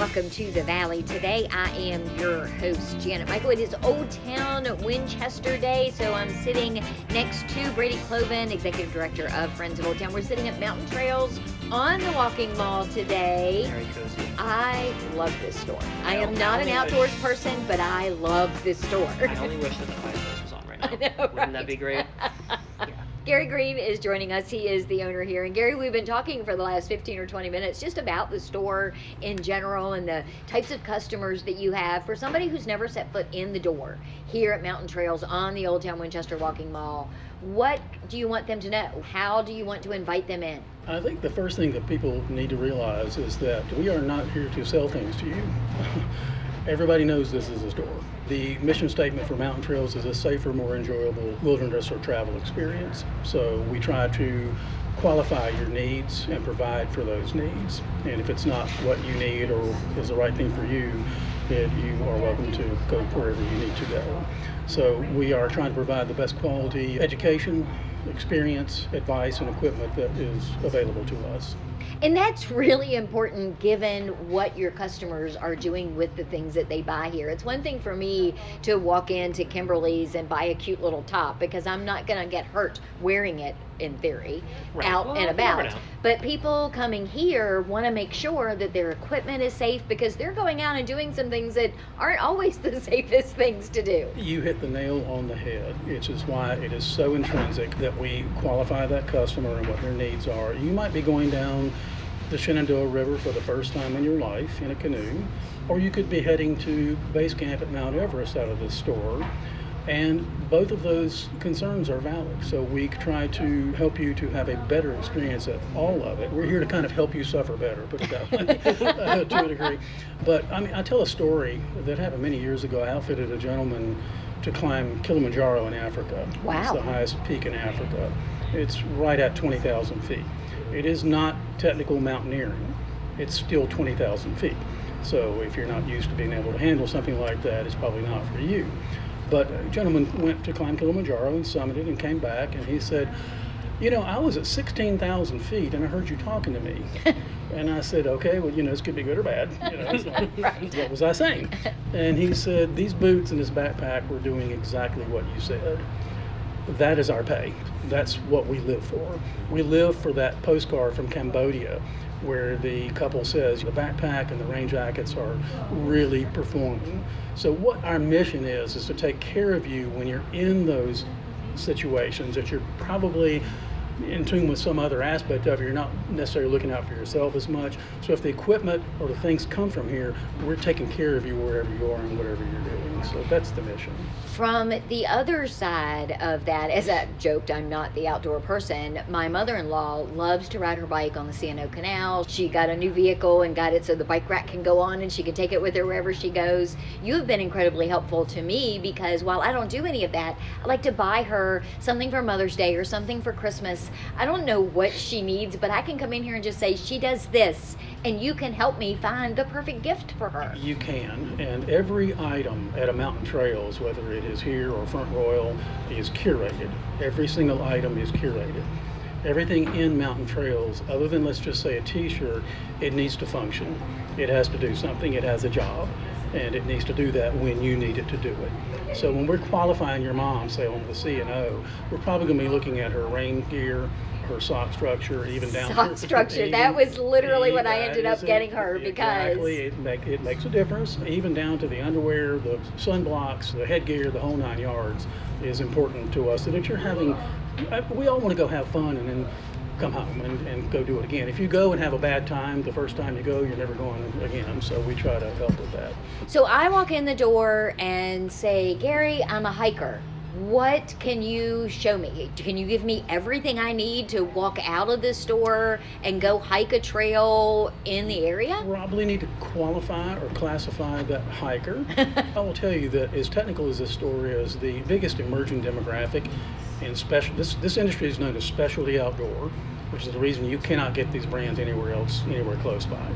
welcome to the Valley. Today I am your host, Janet Michael. It is Old Town Winchester Day, so I'm sitting next to Brady Cloven, Executive Director of Friends of Old Town. We're sitting at Mountain Trails on the Walking Mall today. Very cozy. I love this store. I am not an outdoors person, but I love this store. I only wish that the fireplace was on right now. I know, Wouldn't that be great? Yeah. Garry Green is joining us. He is the owner here. And Garry, we've been talking for the last 15 or 20 minutes just about the store in general and the types of customers that you have. For somebody who's never set foot in the door here at Mountain Trails on the Old Town Winchester Walking Mall, what do you want them to know? How do you want to invite them in? I think the first thing that people need to realize is that we are not here to sell things to you. Everybody knows this is a store. The mission statement for Mountain Trails is a safer, more enjoyable wilderness or travel experience. So we try to qualify your needs and provide for those needs. And if it's not what you need or is the right thing for you, then you are welcome to go wherever you need to go. So we are trying to provide the best quality education, experience, advice, and equipment that is available to us. And that's really important given what your customers are doing with the things that they buy here. It's one thing for me to walk into Kimberly's and buy a cute little top because I'm not going to get hurt wearing it, in theory, out and about. But people coming here want to make sure that their equipment is safe because they're going out and doing some things that aren't always the safest things to do. You hit the nail on the head, which is why it is so intrinsic that we qualify that customer and what their needs are. You might be going down the Shenandoah River for the first time in your life in a canoe, or you could be heading to base camp at Mount Everest out of this store. And both of those concerns are valid. So we try to help you to have a better experience at all of it. We're here to kind of help you suffer better, put it that way, to a degree. But I mean, I tell a story that happened many years ago. I outfitted a gentleman to climb Kilimanjaro in Africa. Wow. It's the highest peak in Africa. It's right at 20,000 feet. It is not technical mountaineering. It's still 20,000 feet. So if you're not used to being able to handle something like that, it's probably not for you. But a gentleman went to climb Kilimanjaro and summited and came back, and he said, you know, I was at 16,000 feet and I heard you talking to me. And I said, okay, well, you know, this could be good or bad. You know, so Right. What was I saying? And he said, these boots and this backpack were doing exactly what you said. That is our pay. That's what we live for. We live for that postcard from Cambodia where the couple says the backpack and the rain jackets are really performing. So what our mission is to take care of you when you're in those situations that you're probably in tune with some other aspect of it. You're not necessarily looking out for yourself as much. So if the equipment or the things come from here, we're taking care of you wherever you are and whatever you're doing. So that's the mission. From the other side of that, as I joked, I'm not the outdoor person. My mother-in-law loves to ride her bike on the C&O Canal. She got a new vehicle and got it so the bike rack can go on and she can take it with her wherever she goes. You have been incredibly helpful to me because while I don't do any of that, I like to buy her something for Mother's Day or something for Christmas. I don't know what she needs, but I can come in here and just say, she does this, and you can help me find the perfect gift for her. You can, and every item at a Mountain Trails, whether it is here or Front Royal, is curated. Every single item is curated. Everything in Mountain Trails, other than let's just say a t-shirt, it needs to function. It has to do something, it has a job, and it needs to do that when you need it to do it. So when we're qualifying your mom, say on the C&O, we're probably going to be looking at her rain gear, her sock structure, even down Sock structure, that was literally what I ended up getting her because... Exactly, it makes a difference, even down to the underwear, the sunblocks, the headgear, the whole 9 yards is important to us. And if you're having, we all want to go have fun and then come home and go do it again. If you go and have a bad time the first time you go, you're never going again. So we try to help with that. So I walk in the door and say, Garry, I'm a hiker. What can you show me? Can you give me everything I need to walk out of this store and go hike a trail in the area? Probably need to qualify or classify that hiker. I will tell you that as technical as this store is, the biggest emerging demographic in this industry is known as specialty outdoor, which is the reason you cannot get these brands anywhere else, anywhere close by.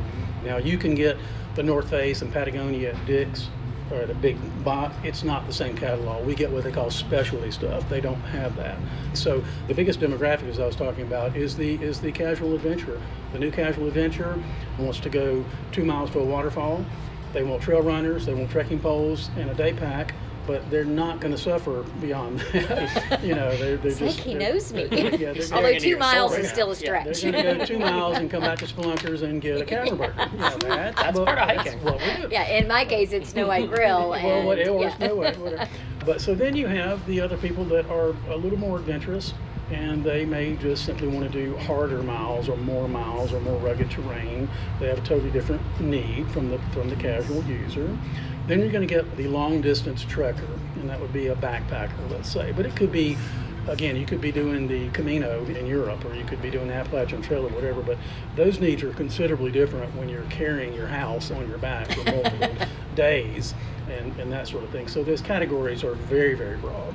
Now you can get the North Face and Patagonia at Dick's, or at a big box, it's not the same catalog. We get what they call specialty stuff. They don't have that. So the biggest demographic, as I was talking about, is the casual adventurer. The new casual adventurer wants to go 2 miles to a waterfall. They want trail runners, they want trekking poles, and a day pack. But they're not going to suffer beyond that. They're It's just. like he knows me. Yeah, Although into 2 your miles soul is right still now. a stretch. They're going to go 2 miles and come back to Spelunkers and get a cavern burger. That's part of hiking. What we do. Yeah, in my case, it's Snow White Grill. Well, And, or yeah. Snow White, whatever. But so then you have the other people that are a little more adventurous, and they may just simply want to do harder miles or more rugged terrain. They have a totally different need from the casual user. Then you're going to get the long distance trekker, and that would be a backpacker, let's say. But it could be, again, you could be doing the Camino in Europe, or you could be doing the Appalachian Trail or whatever, but those needs are considerably different when you're carrying your house on your back for multiple days and that sort of thing. So those categories are very, very broad.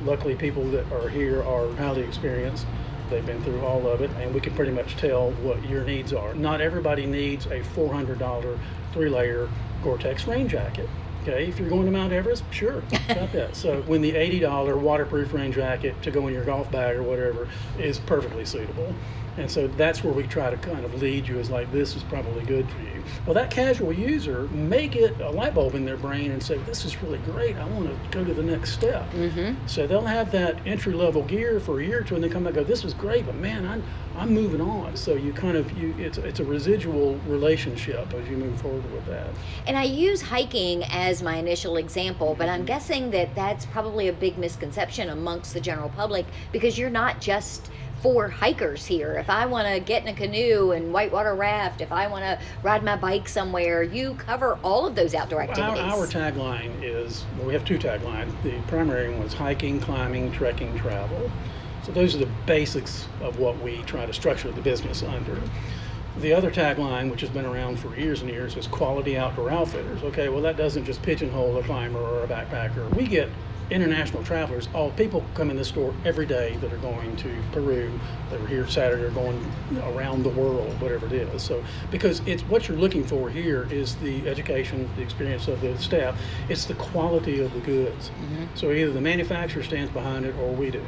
Luckily, people that are here are highly experienced. They've been through all of it, and we can pretty much tell what your needs are. Not everybody needs a $400 3-layer Gore-Tex rain jacket. Okay, if you're going to Mount Everest, sure, got that. So when the $80 waterproof rain jacket to go in your golf bag or whatever is perfectly suitable. And so that's where we try to kind of lead you, is like, this is probably good for you. Well, that casual user may get a light bulb in their brain and say, this is really great, I want to go to the next step. Mm-hmm. So they'll have that entry-level gear for a year or two, and they come back and go, this is great, but man, I'm moving on. So you kind of, it's a residual relationship as you move forward with that. And I use hiking as my initial example, but I'm guessing that that's probably a big misconception amongst the general public, because you're not just for hikers here. If I want to get in a canoe and whitewater raft, if I want to ride my bike somewhere, you cover all of those outdoor activities. Our tagline is, well, we have 2 taglines. The primary one is hiking, climbing, trekking, travel. So those are the basics of what we try to structure the business under. The other tagline, which has been around for years and years, is quality outdoor outfitters. Okay, well, that doesn't just pigeonhole a climber or a backpacker. We get international travelers. All people come in this store every day that are going to Peru, that are here Saturday, are going around the world, whatever it is. So because it's what you're looking for here is the education, the experience of the staff. It's the quality of the goods. Mm-hmm. So either the manufacturer stands behind it or we do,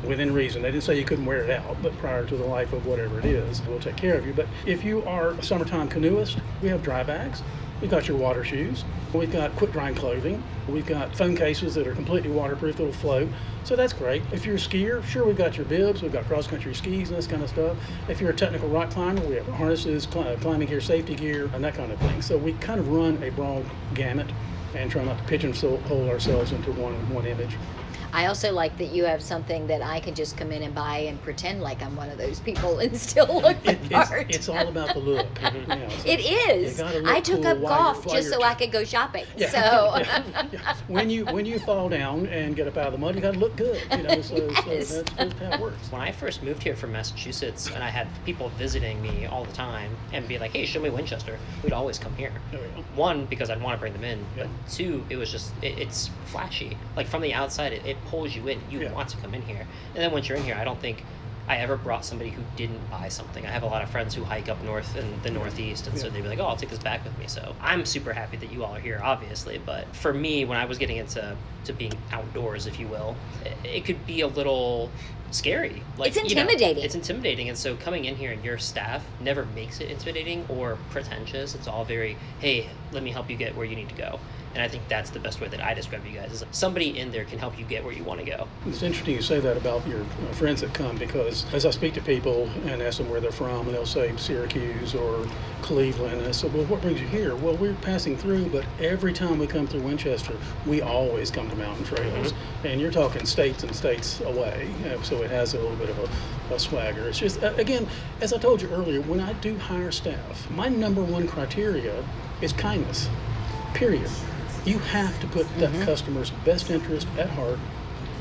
within reason. They didn't say you couldn't wear it out, but prior to the life of whatever it is, we'll take care of you. But if you are a summertime canoeist, we have dry bags. We've got your water shoes. We've got quick drying clothing. We've got phone cases that are completely waterproof that'll float. So that's great. If you're a skier, sure, we've got your bibs. We've got cross-country skis and this kind of stuff. If you're a technical rock climber, we have harnesses, climbing gear, safety gear, and that kind of thing. So we kind of run a broad gamut and try not to pigeonhole ourselves into one image. I also like that you have something that I can just come in and buy and pretend like I'm one of those people and still look the part. It's all about the look. So it is. I took up golf just so I could go shopping. Yeah. So Yeah. When you fall down and get up out of the mud, you got to look good. So Yes. that's just how it works. When I first moved here from Massachusetts, and I had people visiting me all the time and be like, hey, show me Winchester, we'd always come here. There we go. One, because I'd want to bring them in, Yeah. but 2, it was just, it's flashy. Like from the outside, it pulls you in. You Yeah. want to come in here. And then once you're in here, I don't think I ever brought somebody who didn't buy something. I have a lot of friends who hike up north in the Northeast, and so Yeah. they'd be like, oh, I'll take this back with me. So I'm super happy that you all are here, obviously. But for me, when I was getting into being outdoors, if you will, it could be a little scary. Like, It's intimidating. It's intimidating. And so coming in here and your staff never makes it intimidating or pretentious. It's all very, hey, let me help you get where you need to go. And I think that's the best way that I describe you guys, is somebody in there can help you get where you want to go. It's interesting you say that about your friends that come, because as I speak to people and ask them where they're from, and they'll say Syracuse or Cleveland, and I said, well, what brings you here? Well, we're passing through, but every time we come through Winchester, we always come to mountain trails. Mm-hmm. And you're talking states and states away, so it has a little bit of a swagger. It's just, again, as I told you earlier, when I do hire staff, my number one criteria is kindness, period. You have to put that customer's best interest at heart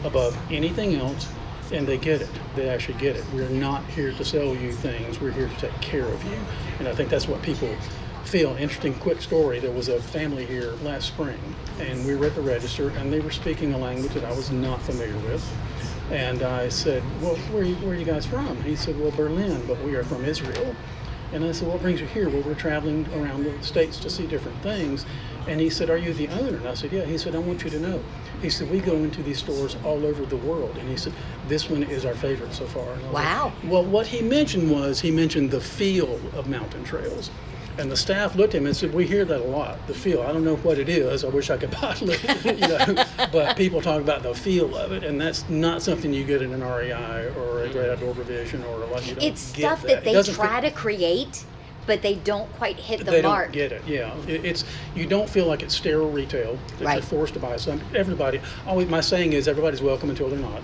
above anything else, and they get it. They actually get it. We're not here to sell you things. We're here to take care of you. And I think that's what people feel. Interesting quick story. There was a family here last spring, and we were at the register, and they were speaking a language that I was not familiar with. And I said, well, where are you guys from? And he said, well, Berlin, but we are from Israel. And I said, what brings you here? Well, we're traveling around the states to see different things. And he said, are you the owner? And I said, yeah. He said, I want you to know. He said, we go into these stores all over the world. And he said, this one is our favorite so far. And I was Wow. like, well, what he mentioned the feel of mountain trails. And the staff looked at him and said, we hear that a lot, the feel. I don't know what it is. I wish I could bottle it, but people talk about the feel of it. And that's not something you get in an REI or a Great Outdoor Provision or a lot. You don't It's get stuff that they try to create, but they don't quite hit the mark. They don't get it, yeah. It's you don't feel like it's sterile retail that Right. you're forced to buy something. Everybody, always my saying is everybody's welcome until they're not.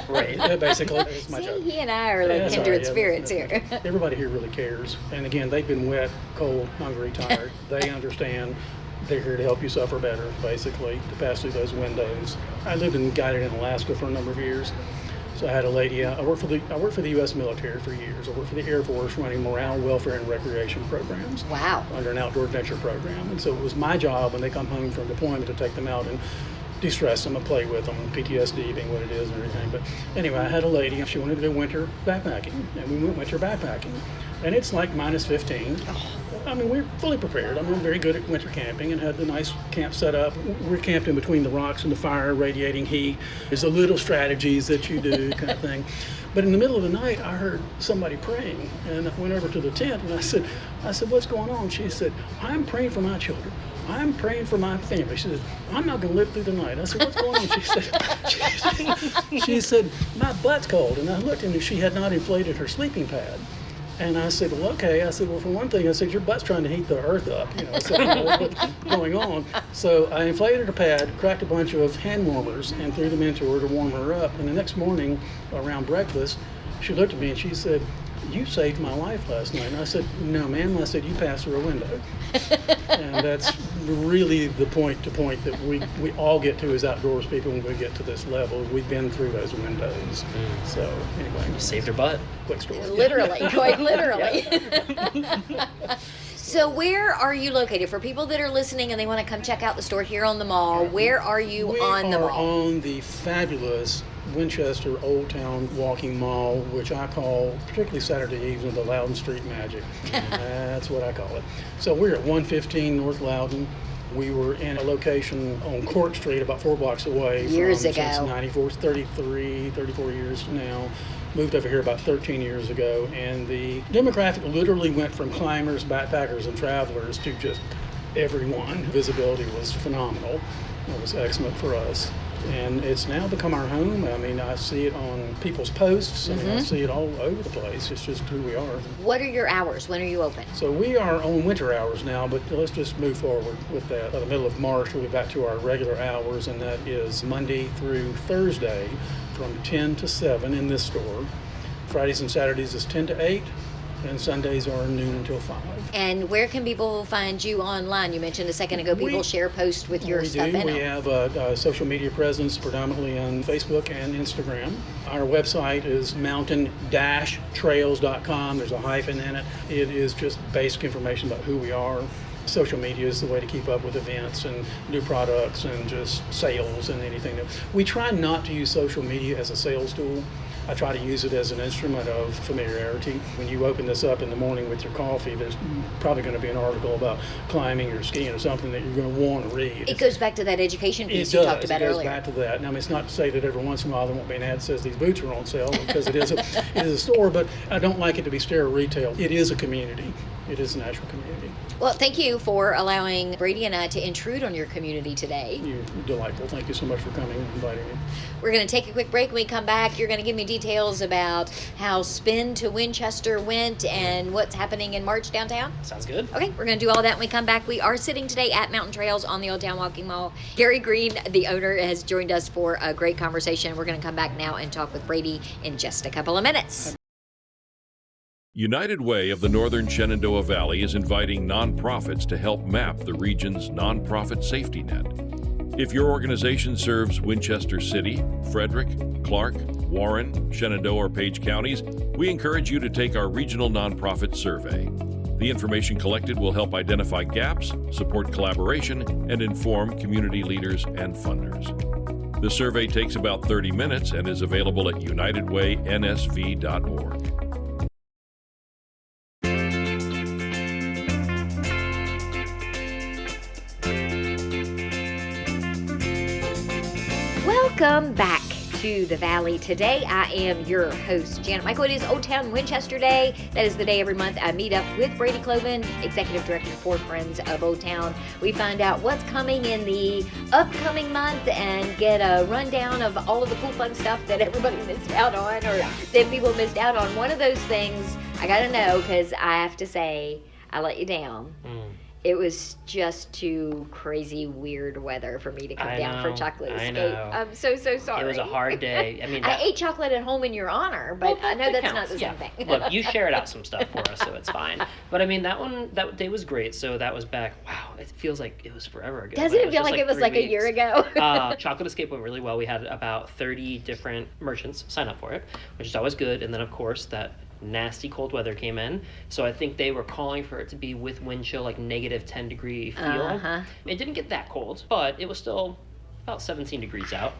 Right. Yeah, basically, that's my See, joke. he and I are like That's all kindred right, yeah, spirits that's- here. Everybody here really cares. And again, they've been wet, cold, hungry, tired. They understand. They're here to help you suffer better, basically, to pass through those windows. I lived and guided in Alaska for a number of years. So I had a lady, I worked for the U.S. military for years. I worked for the Air Force running morale, welfare, and recreation programs. Wow. Under an outdoor adventure program. And so it was my job when they come home from deployment to take them out and de-stress them and play with them, PTSD being what it is and everything. But anyway, I had a lady, she wanted to go winter backpacking, and we went winter backpacking. And it's like minus 15. I mean, we're fully prepared. I'm very good at winter camping and had the nice camp set up. We're camped in between the rocks and the fire, radiating heat. There's the little strategies that you do kind of thing. But in the middle of the night, I heard somebody praying, and I went over to the tent and I said, what's going on? She said, I'm praying for my children. I'm praying for my family. She said, I'm not going to live through the night. I said, what's going on? She said, my butt's cold. And I looked and she had not inflated her sleeping pad. And I said, well, okay. I said, well, for one thing, I said, your butt's trying to heat the earth up, so what's going on. So I inflated her pad, cracked a bunch of hand warmers, and threw them into her to warm her up. And the next morning, around breakfast, she looked at me and she said, you saved my life last night. And I said, no, ma'am. I said, you passed through a window. And that's really the point that we all get to as outdoors people when we get to this level. We've been through those windows. So anyway. You saved her butt. Quick story. Literally, quite literally. So where are you located? For people that are listening and they want to come check out the store here on the mall, where are you on the We are mall? on the fabulous Winchester Old Town Walking Mall, which I call, particularly Saturday evening, the Loudon Street Magic. That's what I call it. So we're at 115 North Loudon. We were in a location on Court Street about 4 blocks away. Years ago. Since 94, 34 years now. Moved over here about 13 years ago, and the demographic literally went from climbers, backpackers, and travelers to just everyone. Visibility was phenomenal. It was excellent for us. And it's now become our home. I mean, I see it on people's posts. I mean, I see it all over the place. It's just who we are. What are your hours? When are you open? So we are on winter hours now, but let's just move forward with that. By the middle of March, we'll be back to our regular hours, and that is Monday through Thursday from 10 to 7 in this store. Fridays and Saturdays is 10 to 8, and Sundays are noon until 5. And where can people find you online? You mentioned a second ago people share posts with your We stuff do. in We them. have a social media presence predominantly on Facebook and Instagram. Our website is mountain-trails.com. There's a hyphen in it. It is just basic information about who we are. Social media is the way to keep up with events and new products and just sales and anything. We try not to use social media as a sales tool. I try to use it as an instrument of familiarity. When you open this up in the morning with your coffee, there's probably going to be an article about climbing or skiing or something that you're going to want to read. It goes back to that education piece It you does. talked about It goes earlier. back to that. Now, I mean, it's not to say that every once in a while there won't be an ad that says these boots are on sale, because it is a store, but I don't like it to be sterile retail. It is a community. It is an actual community. Well, thank you for allowing Brady and I to intrude on your community today. You're delightful. Thank you so much for coming and inviting me. We're going to take a quick break. When we come back, you're going to give me details about how Spin to Winchester went and what's happening in March downtown. Sounds good. Okay, we're going to do all that when we come back. We are sitting today at Mountain Trails on the Old Town Walking Mall. Garry Green, the owner, has joined us for a great conversation. We're going to come back now and talk with Brady in just a couple of minutes. United Way of the Northern Shenandoah Valley is inviting nonprofits to help map the region's nonprofit safety net. If your organization serves Winchester City, Frederick, Clark, Warren, Shenandoah, or Page counties, we encourage you to take our regional nonprofit survey. The information collected will help identify gaps, support collaboration, and inform community leaders and funders. The survey takes about 30 minutes and is available at unitedwaynsv.org. Welcome back to the Valley. Today I am your host, Janet Michael. It is Old Town Winchester Day. That is the day every month I meet up with Brady Cloven, Executive Director for Friends of Old Town. We find out what's coming in the upcoming month and get a rundown of all of the cool fun stuff that everybody missed out on or that people missed out on. One of those things I gotta know, because I have to say I let you down. It was just too crazy weird weather for me to come down for Chocolate Escape. I'm so sorry. It was a hard day. I mean, I ate chocolate at home in your honor, but I know that's not the same thing. Look, you shared out some stuff for us, so it's fine. But I mean, that day was great. So that was back. Wow, it feels like it was forever ago. Doesn't it feel like it was like a year ago? Chocolate Escape went really well. We had about 30 different merchants sign up for it, which is always good. And then of course that nasty cold weather came in, so I think they were calling for it to be with wind chill, like negative 10 degree feel. It didn't get that cold, but it was still about 17 degrees out.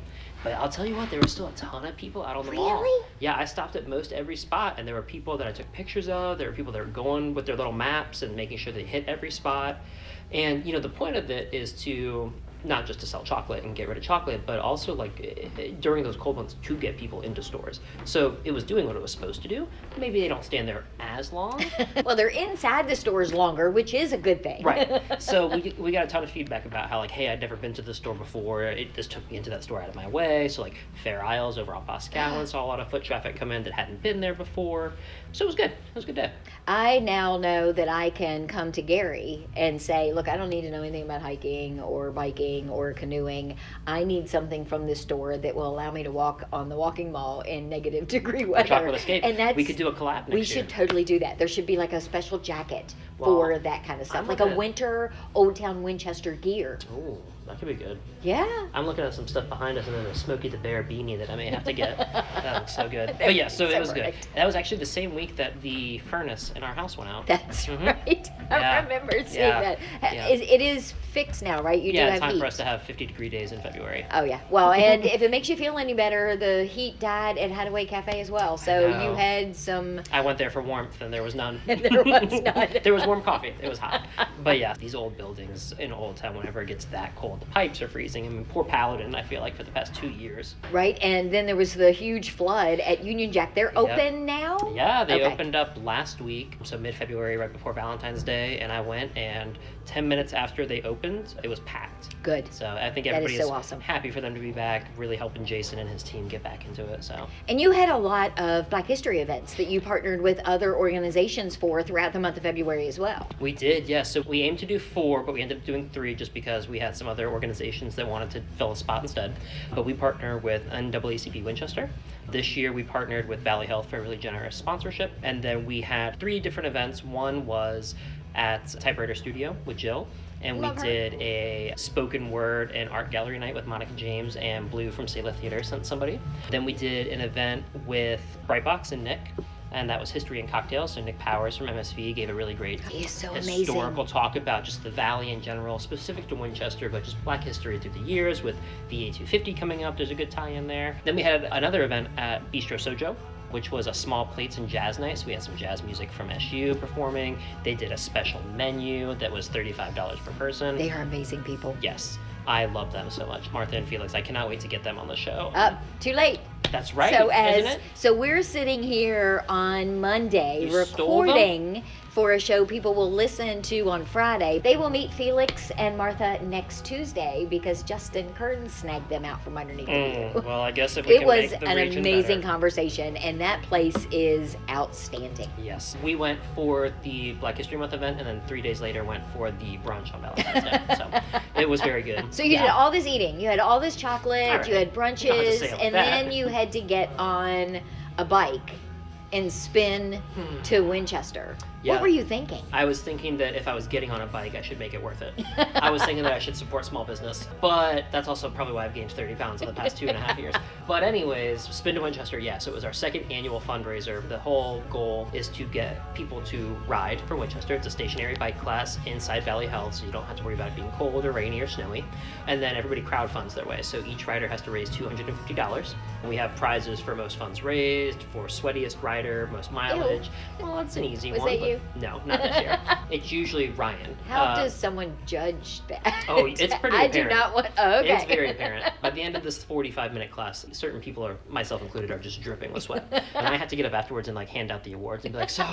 But I'll tell you what, there was still a ton of people out on the mall. Yeah, I stopped at most every spot, and there were people that I took pictures of. There were people that were going with their little maps and making sure they hit every spot. And you know, the point of it is to not just to sell chocolate and get rid of chocolate, but also like during those cold months to get people into stores. So it was doing what it was supposed to do. Maybe they don't stand there as long. Well, they're inside the stores longer, which is a good thing. Right. So we got a ton of feedback about how like, hey, I'd never been to the store before. This took me into that store out of my way. So like Fair Isles over on Boscawen saw a lot of foot traffic come in that hadn't been there before. So it was good. It was a good day. I now know that I can come to Garry and say, look, I don't need to know anything about hiking or biking or canoeing. I need something from this store that will allow me to walk on the walking mall in negative degree weather. Chocolate Escape. And we could do a collab next year. We should totally do that. There should be like a special jacket for that kind of stuff. Like a winter Old Town Winchester gear. Oh, that could be good. Yeah. I'm looking at some stuff behind us and then a Smokey the Bear beanie that I may have to get. That looks so good. But yeah, so it was good. That was actually the same week that the furnace in our house went out. That's right. I remember seeing that. Yeah. It is fixed now, right? You do have time heat. for us to have 50-degree days in February. Oh, yeah. Well, and if it makes you feel any better, the heat died at Hadaway Cafe as well. So you had some... I went there for warmth and there was none. There was none. There was warm coffee. It was hot. But yeah, these old buildings in Old Town, whenever it gets that cold, the pipes are freezing. I mean, poor Paladin, I feel like, for the past 2 years. Right, and then there was the huge flood at Union Jack. They're open now? Yeah, they opened up last week, so mid-February, right before Valentine's Day, and I went, and 10 minutes after they opened, it was packed. Good. So I think everybody's so awesome. Happy for them to be back, really helping Jason and his team get back into it. So. And you had a lot of Black History events that you partnered with other organizations for throughout the month of February as well. We did, yes. So we aimed to do 4, but we ended up doing 3 just because we had some other organizations that wanted to fill a spot instead. But we partner with NAACP Winchester. This year we partnered with Valley Health for a really generous sponsorship. And then we had 3 different events. One was at Typewriter Studio with Jill. And we did a spoken word and art gallery night with Monica James and Blue from Sailor Theater sent somebody. Then we did an event with Brightbox and Nick, and that was History and Cocktails. So Nick Powers from MSV gave a really great historical talk about just the Valley in general, specific to Winchester, but just Black history through the years with VA 250 coming up. There's a good tie in there. Then we had another event at Bistro Sojo, which was a small plates and jazz night. So we had some jazz music from SU performing. They did a special menu that was $35 per person. They are amazing people. Yes, I love them so much. Martha and Felix, I cannot wait to get them on the show. Too late. That's right, isn't it? So we're sitting here on Monday recording for a show people will listen to on Friday. They will meet Felix and Martha next Tuesday because Justin Kern snagged them out from underneath the Well, I guess if we can make the region better. It was an amazing conversation, and that place is outstanding. Yes. We went for the Black History Month event, and then 3 days later went for the brunch on Valentine's Day. So it was very good. So you did all this eating. You had all this chocolate, you had brunches, and then you had to get on a bike and spin to Winchester. Yeah. What were you thinking? I was thinking that if I was getting on a bike, I should make it worth it. I was thinking that I should support small business. But that's also probably why I've gained 30 pounds in the past 2.5 years. But anyways, Spin to Winchester, yes, it was our second annual fundraiser. The whole goal is to get people to ride for Winchester. It's a stationary bike class inside Valley Health, so you don't have to worry about it being cold or rainy or snowy. And then everybody crowdfunds their way. So each rider has to raise $250. And we have prizes for most funds raised, for sweatiest rider, most mileage. Well, it's an easy one. Was that you? you? No, not this year. It's usually Ryan. How does someone judge that? Oh, it's pretty I apparent. do not want. Oh, okay. It's very apparent. By the end of this 45-minute class, certain people, are myself included, are just dripping with sweat. And I had to get up afterwards and like hand out the awards and be like, so,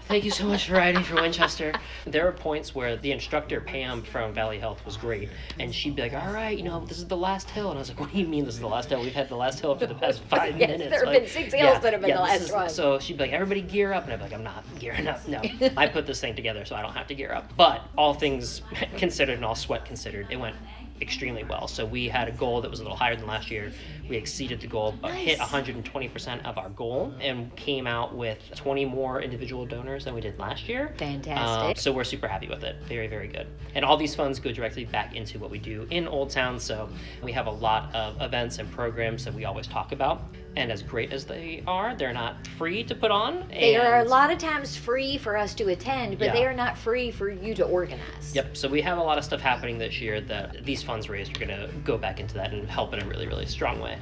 thank you so much for riding for Winchester. There were points where the instructor, Pam from Valley Health, was great. And she'd be like, all right, this is the last hill. And I was like, what do you mean this is the last hill? We've had the last hill for the past 5 Yes, minutes. there have been 6 hills that have been the last one. So she'd be like, everybody gear up. And I'd be like, I'm not gearing up. No, I put this thing together so I don't have to gear up. But all things considered and all sweat considered, it went extremely well. So we had a goal that was a little higher than last year. We exceeded the goal, but hit 120% of our goal and came out with 20 more individual donors than we did last year. Fantastic. So we're super happy with it. Very, very good. And all these funds go directly back into what we do in Old Town. So we have a lot of events and programs that we always talk about. And as great as they are, they're not free to put on. They are a lot of times free for us to attend, but Yeah. they are not free for you to organize. Yep. So we have a lot of stuff happening this year that these funds raised are going to go back into that and help in a really, really strong way.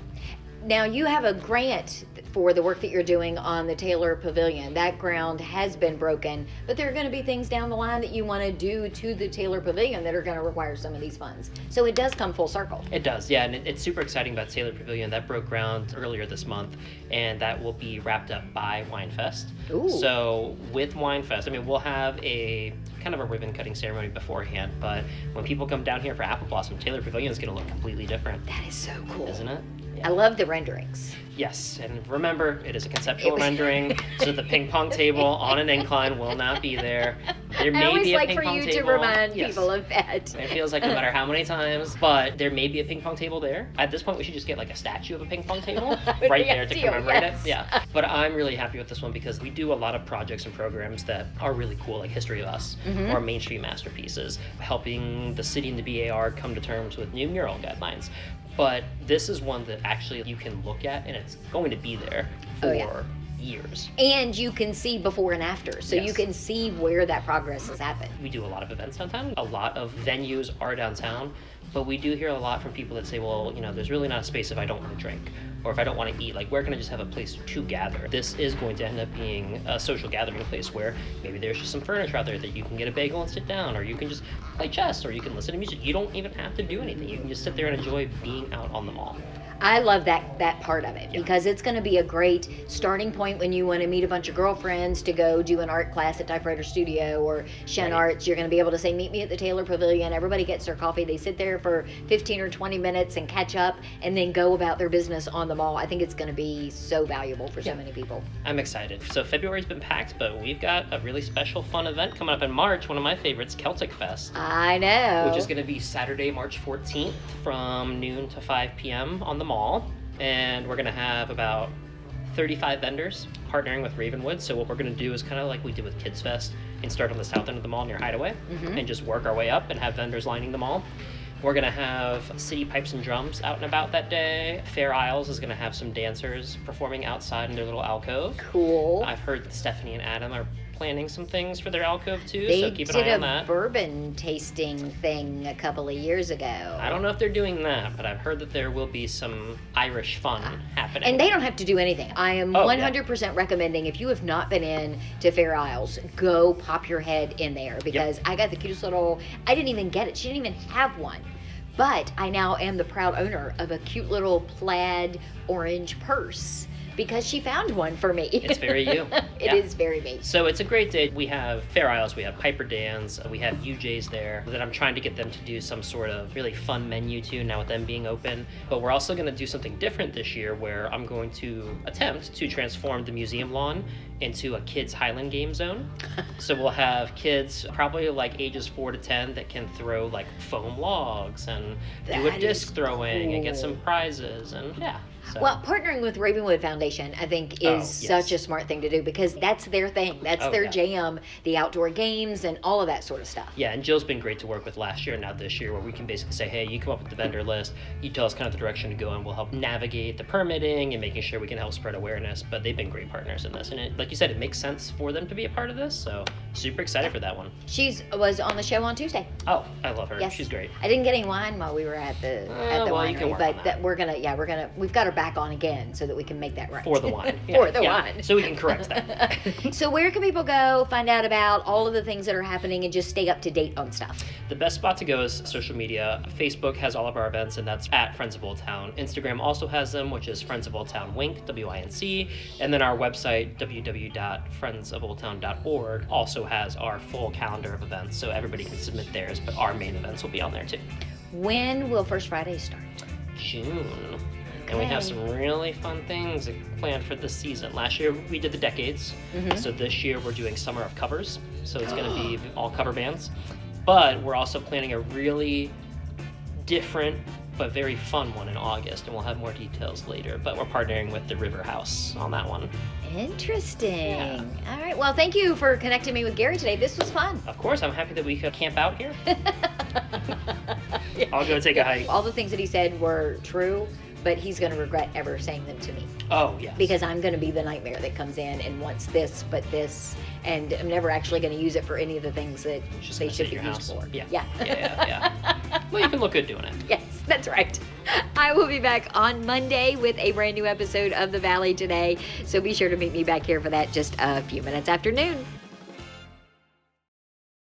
Now, you have a grant for the work that you're doing on the Taylor Pavilion. That ground has been broken, but there are going to be things down the line that you want to do to the Taylor Pavilion that are going to require some of these funds. So it does come full circle. It does, yeah, and it's super exciting about Taylor Pavilion. That broke ground earlier this month, and that will be wrapped up by Winefest. Ooh. So with Winefest, we'll have a kind of a ribbon cutting ceremony beforehand, but when people come down here for Apple Blossom, Taylor Pavilion is going to look completely different. That is so cool. Isn't it? I love the renderings. Yes, and remember, it is a conceptual rendering, so the ping pong table on an incline will not be there. There may I always be a like ping for pong you table. to remind Yes. people of that. It feels like no matter how many times, but there may be a ping pong table there. At this point, we should just get like a statue of a ping pong table Would right be there to ideal, commemorate yes. it. Yeah, but I'm really happy with this one because we do a lot of projects and programs that are really cool, like History of Us or Main Street Masterpieces, helping the city and the BAR come to terms with new mural guidelines. But this is one that actually you can look at and it's going to be there for years. And you can see before and after, so Yes. you can see where that progress has happened. We do a lot of events downtown. A lot of venues are downtown, but we do hear a lot from people that say, well, there's really not a space if I don't want to drink or if I don't want to eat. Like, where can I just have a place to gather? This is going to end up being a social gathering place where maybe there's just some furniture out there that you can get a bagel and sit down, or you can just play chess, or you can listen to music. You don't even have to do anything. You can just sit there and enjoy being out on the mall. I love that part of it because it's going to be a great starting point when you want to meet a bunch of girlfriends to go do an art class at Typewriter Studio or Shen Arts. You're going to be able to say, meet me at the Taylor Pavilion. Everybody gets their coffee. They sit there for 15 or 20 minutes and catch up and then go about their business on the mall. I think it's going to be so valuable for so many people. I'm excited. So February's been packed, but we've got a really special fun event coming up in March. One of my favorites, Celtic Fest. I know. Which is going to be Saturday, March 14th from noon to 5 p.m. on the mall. And we're going to have about 35 vendors partnering with Ravenwood. So what we're going to do is kind of like we did with Kids Fest and start on the south end of the mall near Hideaway and just work our way up and have vendors lining the mall. We're going to have city pipes and drums out and about that day. Fair Isles is going to have some dancers performing outside in their little alcove. Cool. I've heard that Stephanie and Adam are planning some things for their alcove too, They so keep an did eye on a that. bourbon tasting thing a couple of years ago. I don't know if they're doing that, but I've heard that there will be some Irish fun happening. And they don't have to do anything. I am 100% recommending, if you have not been in to Fair Isles, go pop your head in there because I got the cutest little, I didn't even get it. She didn't even have one. But I now am the proud owner of a cute little plaid orange purse because she found one for me. It's very you. It is very me. So it's a great day. We have Fair Isles, we have Piper Dan's, we have UJ's there that I'm trying to get them to do some sort of really fun menu to now with them being open. But we're also going to do something different this year where I'm going to attempt to transform the museum lawn into a kids Highland game zone. So we'll have kids probably like ages 4 to 10 that can throw like foam logs and do a That disc is throwing and get cool. some prizes and So. Well, partnering with Ravenwood Foundation, I think, is such a smart thing to do because that's their thing. That's their jam, the outdoor games and all of that sort of stuff. Yeah, and Jill's been great to work with last year and now this year where we can basically say, hey, you come up with the vendor list, you tell us kind of the direction to go and we'll help navigate the permitting and making sure we can help spread awareness. But they've been great partners in this. And it, like you said, it makes sense for them to be a part of this. So super excited for that one. She was on the show on Tuesday. Oh, I love her. Yes. She's great. I didn't get any wine while we were at the well, you winery, can work but on that. we've got her back back on again so that we can make that right. For the wine. For the wine. So we can correct that. So where can people go find out about all of the things that are happening and just stay up to date on stuff? The best spot to go is social media. Facebook has all of our events, and that's at Friends of Old Town. Instagram also has them, which is Friends of Old Town Wink, WINC. And then our website, www.friendsofoldtown.org, also has our full calendar of events, so everybody can submit theirs, but our main events will be on there too. When will First Friday start? June. And we have some really fun things planned for this season. Last year we did the decades, so this year we're doing Summer of Covers, so it's going to be all cover bands. But we're also planning a really different but very fun one in August, and we'll have more details later. But we're partnering with the River House on that one. Interesting. Yeah. All right. Well, thank you for connecting me with Garry today. This was fun. Of course, I'm happy that we could camp out here. I'll go take a hike. All the things that he said were true, but he's going to regret ever saying them to me. Oh, yes. Because I'm going to be the nightmare that comes in and wants this, but this, and I'm never actually going to use it for any of the things that they should be used for. Yeah. Yeah. Yeah. Well, you can look good doing it. Yes, that's right. I will be back on Monday with a brand new episode of The Valley Today, so be sure to meet me back here for that just a few minutes after noon.